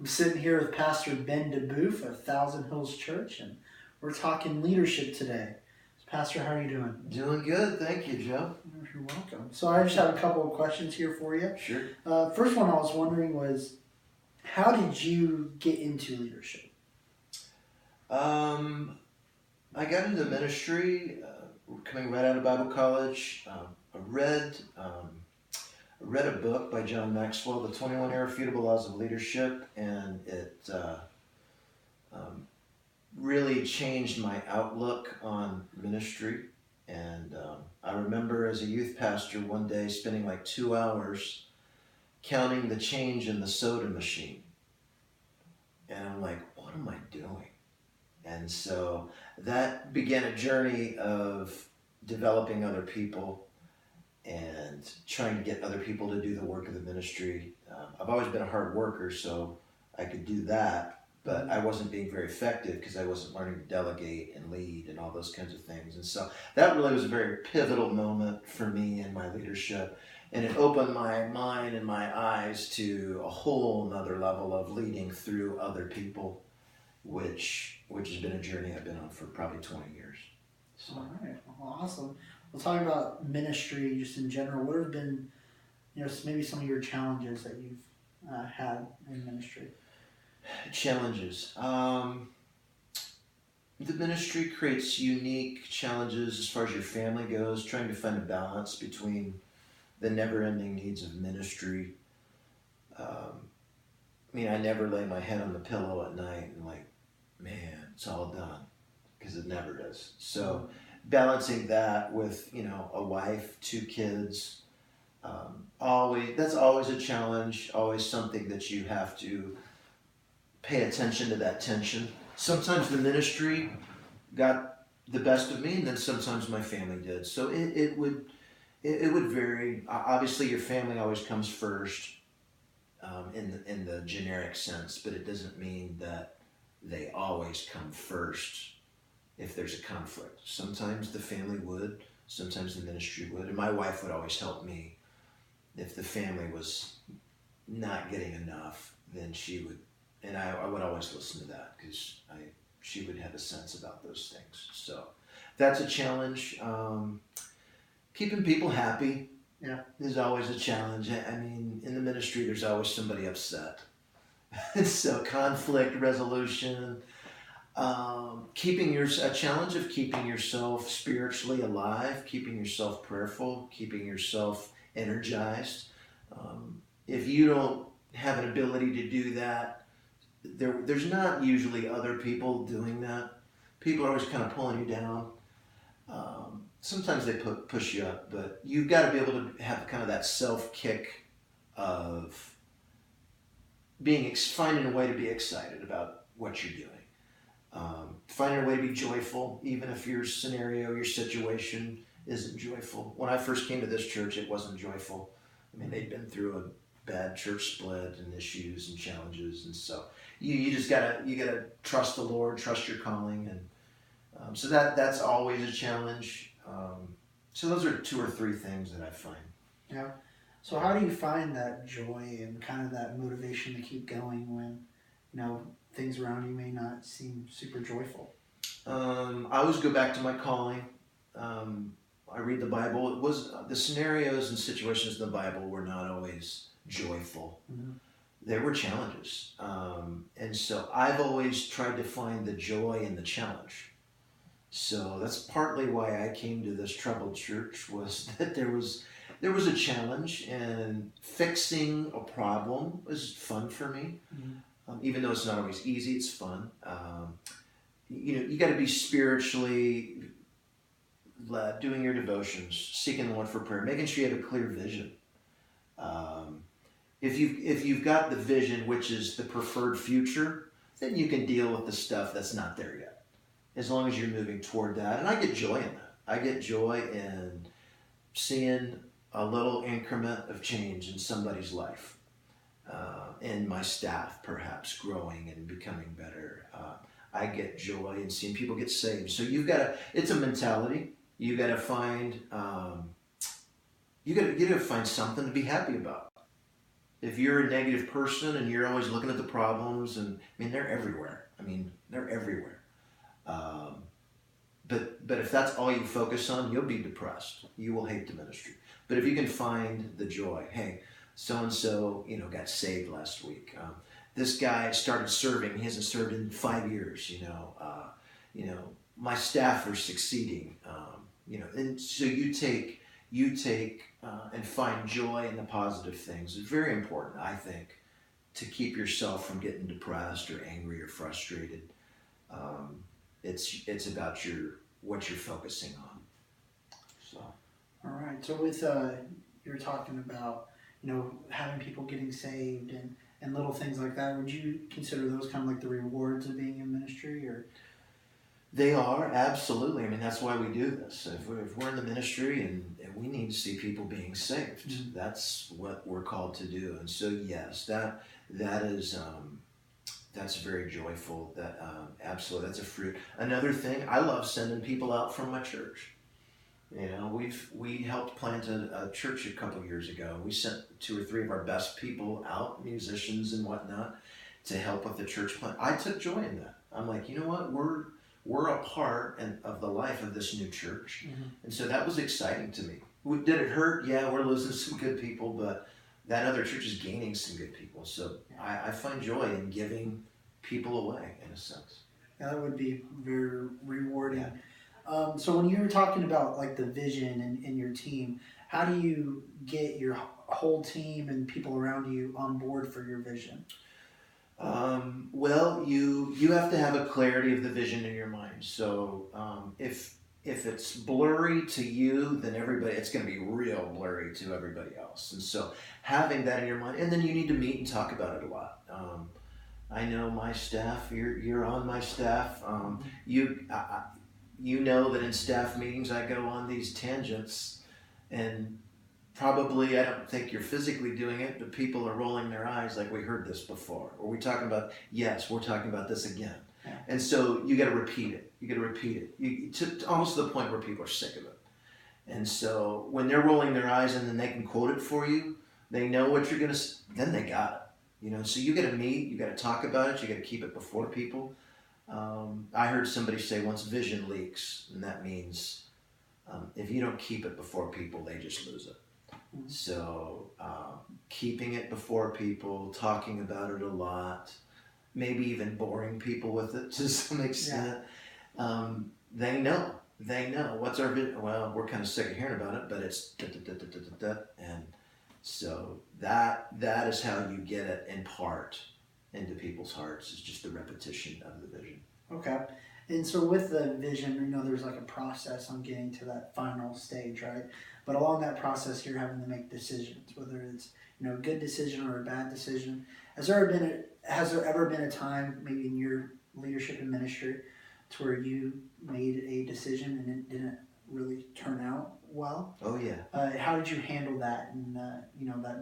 I'm sitting here with Pastor Ben DeBoof of Thousand Hills Church, and we're talking leadership today. Pastor, how are you doing? Doing good, thank you, Joe. You're welcome. So I just have a couple of questions here for you. Sure. First one I was wondering was, how did you get into leadership? I got into ministry coming right out of Bible college. I read a book by John Maxwell, The 21 Irrefutable Laws of Leadership, and it really changed my outlook on ministry. And I remember as a youth pastor one day spending like 2 hours counting the change in the soda machine. And I'm like, what am I doing? And so that began a journey of developing other people and trying to get other people to do the work of the ministry. I've always been a hard worker, so I could do that, but I wasn't being very effective because I wasn't learning to delegate and lead and all those kinds of things. And so that really was a very pivotal moment for me in my leadership. And it opened my mind and my eyes to a whole nother level of leading through other people, which has been a journey I've been on for probably 20 years. So. All right, well, awesome. Well, talking about ministry just in general, what have been, maybe some of your challenges that you've had in ministry? Challenges. The ministry creates unique challenges as far as your family goes, trying to find a balance between the never-ending needs of ministry. I never lay my head on the pillow at night and like, man, it's all done, because it never does. So balancing that with, a wife, 2 kids, that's always a challenge, always something that you have to pay attention to, that tension. Sometimes the ministry got the best of me, and then sometimes my family did. So it would vary. Obviously, your family always comes first in the generic sense, but it doesn't mean that they always come first if there's a conflict. Sometimes the family would, sometimes the ministry would, and my wife would always help me. If the family was not getting enough, then she would, and I would always listen to that because she would have a sense about those things. So that's a challenge. Keeping people happy is always a challenge. In the ministry, there's always somebody upset. So conflict resolution, a challenge of keeping yourself spiritually alive, keeping yourself prayerful, keeping yourself energized. If you don't have an ability to do that, there's not usually other people doing that. People are always kind of pulling you down. Sometimes they push you up, but you've got to be able to have kind of that self-kick of finding a way to be excited about what you're doing. Finding a way to be joyful, even if your scenario, your situation isn't joyful. When I first came to this church, it wasn't joyful. They'd been through a bad church split and issues and challenges, and so you just gotta trust the Lord, trust your calling, and so that's always a challenge. So those are 2 or 3 things that I find. Yeah. So how do you find that joy and kind of that motivation to keep going when, things around you may not seem super joyful? I always go back to my calling. I read the Bible. The scenarios and situations in the Bible were not always joyful. Mm-hmm. There were challenges. And so I've always tried to find the joy in the challenge. So that's partly why I came to this troubled church, was that there was a challenge, and fixing a problem was fun for me. Mm-hmm. Even though it's not always easy, it's fun. You got to be spiritually led, doing your devotions, seeking the Lord for prayer, making sure you have a clear vision. If you've got the vision, which is the preferred future, then you can deal with the stuff that's not there yet, as long as you're moving toward that. And I get joy in that. I get joy in seeing a little increment of change in somebody's life, and my staff perhaps growing and becoming better. I get joy in seeing people get saved. So it's a mentality. You got to find something to be happy about. If you're a negative person and you're always looking at the problems, and I mean, they're everywhere. They're everywhere. Um, but if that's all you focus on, you'll be depressed. You will hate the ministry. But if you can find the joy, hey, so and so, got saved last week. This guy started serving. He hasn't served in 5 years. My staff are succeeding. And so you take and find joy in the positive things. It's very important, I think, to keep yourself from getting depressed or angry or frustrated. It's about what you're focusing on. So. All right. So with you're talking about having people getting saved and little things like that. Would you consider those kind of like the rewards of being in ministry, or? They are, absolutely. That's why we do this. If we're in the ministry and we need to see people being saved, mm-hmm. That's what we're called to do. And so, yes, that is that's very joyful. That absolutely, that's a fruit. Another thing, I love sending people out from my church. We helped plant a church a couple years ago. We sent 2 or 3 of our best people out, musicians and whatnot, to help with the church plant. I took joy in that. I'm like, you know what, we're a part of the life of this new church. Mm-hmm. And so that was exciting to me. Did it hurt? Yeah, we're losing some good people, but that other church is gaining some good people. So I find joy in giving people away, in a sense. Yeah, that would be very rewarding. Yeah. So when you were talking about like the vision in your team, how do you get your whole team and people around you on board for your vision? Well, you have to have a clarity of the vision in your mind. So if it's blurry to you, then it's going to be real blurry to everybody else. And so having that in your mind, and then you need to meet and talk about it a lot. I know my staff. You're on my staff. You know that in staff meetings I go on these tangents, and probably, I don't think you're physically doing it, but people are rolling their eyes like, we heard this before. Or we're talking about this again. Yeah. And so you got to repeat it. To almost to the point where people are sick of it. And so when they're rolling their eyes and then they can quote it for you, they know what you're going to, then they got it. So you got to meet, you got to talk about it, you got to keep it before people. I heard somebody say once, vision leaks, and that means if you don't keep it before people, they just lose it. So keeping it before people, talking about it a lot, maybe even boring people with it to some extent. Yeah. They know what's our vision. Well, we're kind of sick of hearing about it, but it's and so that is how you get it in part into people's hearts, is just the repetition of the vision. Okay. And so with the vision, there's like a process on getting to that final stage, right? But along that process, you're having to make decisions, whether it's a good decision or a bad decision. Has there ever been a time, maybe in your leadership and ministry, to where you made a decision and it didn't really turn out well? Oh yeah. How did you handle that and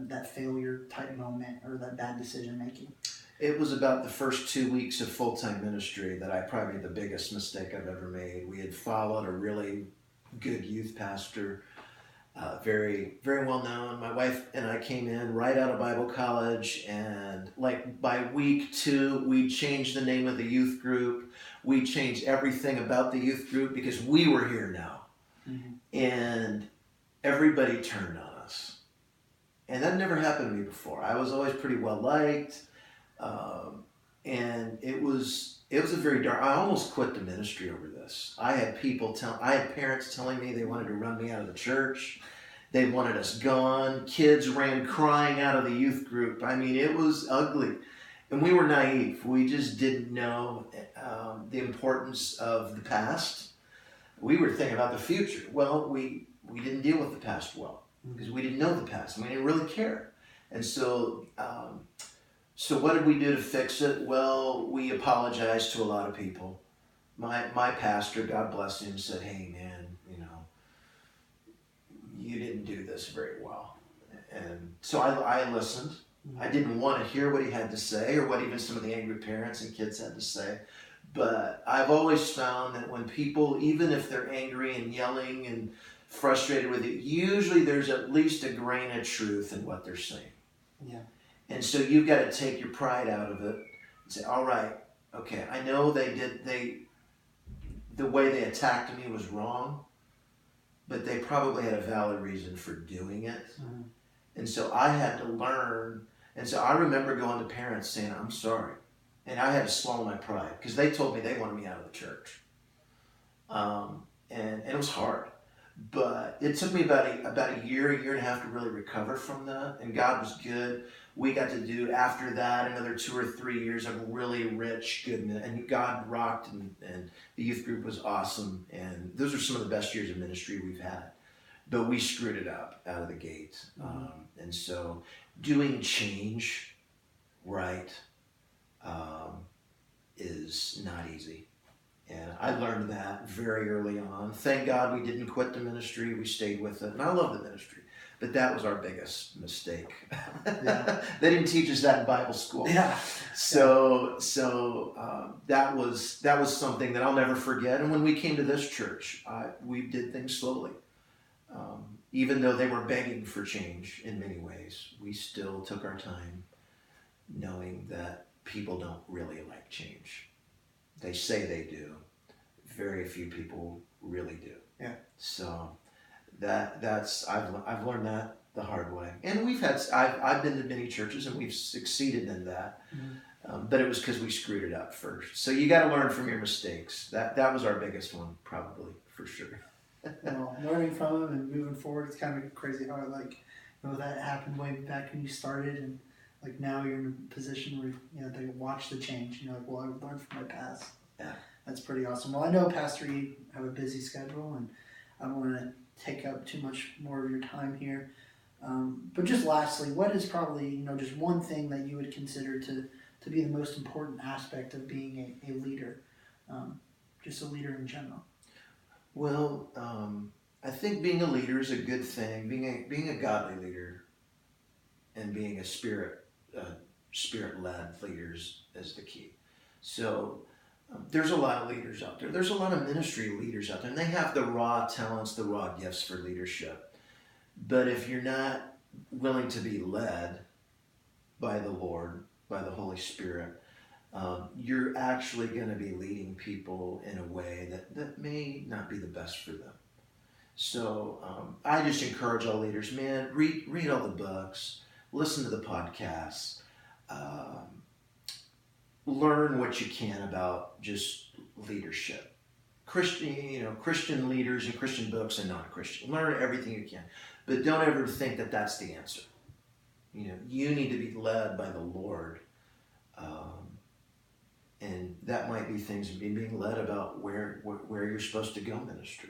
that failure type moment or that bad decision making? It was about the first 2 weeks of full-time ministry that I probably made the biggest mistake I've ever made. We had followed a really good youth pastor, very, very well known. My wife and I came in right out of Bible college, and like by week 2, we changed the name of the youth group. We changed everything about the youth group because we were here now. Mm-hmm. And everybody turned on us. And that never happened to me before. I was always pretty well liked. And it was a very dark. I almost quit the ministry over this. I had parents telling me they wanted to run me out of the church. They wanted us gone. Kids ran crying out of the youth group. It was ugly. And we were naive. We just didn't know the importance of the past. We were thinking about the future. Well, we didn't deal with the past well because we didn't know the past. We didn't really care. And so So what did we do to fix it? Well, we apologized to a lot of people. My pastor, God bless him, said, hey man, you didn't do this very well. And so I listened. I didn't want to hear what he had to say or what even some of the angry parents and kids had to say. But I've always found that when people, even if they're angry and yelling and frustrated with you, usually there's at least a grain of truth in what they're saying. Yeah. And so you've got to take your pride out of it and say, all right, okay, I know the way they attacked me was wrong, but they probably had a valid reason for doing it. Mm-hmm. And so I had to learn. And so I remember going to parents saying, I'm sorry. And I had to swallow my pride because they told me they wanted me out of the church. And it was hard. But it took me about a year and a half to really recover from that. And God was good. We got to do, after that, another 2 or 3 years of really rich, good, and God rocked, and the youth group was awesome. And those are some of the best years of ministry we've had. But we screwed it up out of the gate. And so doing change right is not easy. And I learned that very early on. Thank God we didn't quit the ministry. We stayed with it. And I love the ministry. But that was our biggest mistake. Yeah. They didn't teach us that in Bible school. Yeah. So that was something that I'll never forget. And when we came to this church, we did things slowly. Even though they were begging for change in many ways, we still took our time, knowing that people don't really like change. They say they do. Very few people really do. Yeah. So that's I've learned that the hard way. And I've been to many churches and we've succeeded in that. Mm-hmm. But it was because we screwed it up first. So you got to learn from your mistakes. That was our biggest one, probably, for sure. Well, learning from them and moving forward, it's kind of crazy how that happened way back when you started, and now you're in a position where they watch the change. Well, I learned from my past. Yeah, that's pretty awesome. Well, I know, Pastor, you have a busy schedule, and I don't want to take up too much more of your time here. But just lastly, what is probably just one thing that you would consider to be the most important aspect of being a leader, just a leader in general? Well, I think being a leader is a good thing. Being a godly leader and being a spirit-led leader is the key. So there's a lot of leaders out there. There's a lot of ministry leaders out there, and they have the raw talents, the raw gifts for leadership. But if you're not willing to be led by the Lord, by the Holy Spirit, you're actually going to be leading people in a way that may not be the best for them. So I just encourage all leaders, man, read all the books, listen to the podcasts, learn what you can about just leadership. Christian leaders and Christian books and non-Christian. Learn everything you can, but don't ever think that that's the answer. You need to be led by the Lord. And that might be things being led about where you're supposed to go ministry.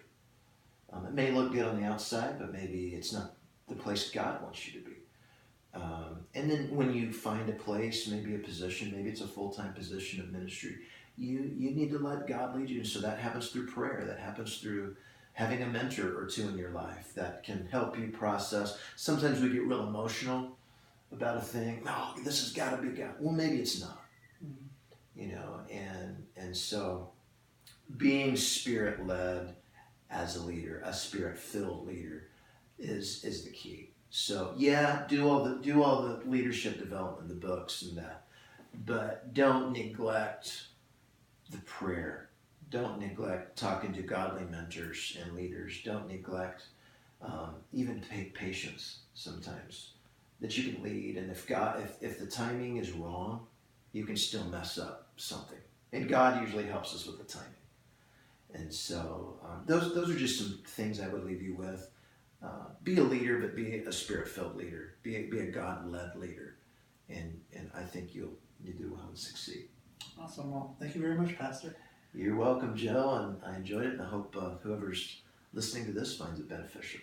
It may look good on the outside, but maybe it's not the place God wants you to be. And then when you find a place, maybe a position, maybe it's a full-time position of ministry, you need to let God lead you. And so that happens through prayer. That happens through having a mentor or two in your life that can help you process. Sometimes we get real emotional about a thing. No, this has got to be God. Well, maybe it's not. Mm-hmm. And so being spirit-led as a leader, a spirit-filled leader, is the key. So yeah, do all the leadership development, the books and that, but don't neglect the prayer. Don't neglect talking to godly mentors and leaders. Don't neglect even patience sometimes, that you can lead. And if the timing is wrong, you can still mess up something. And God usually helps us with the timing. And so those are just some things I would leave you with. Be a leader, but be a spirit-filled leader. Be a God-led leader. And I think you do well and succeed. Awesome. Well, thank you very much, Pastor. You're welcome, Joe, and I enjoyed it, and I hope whoever's listening to this finds it beneficial.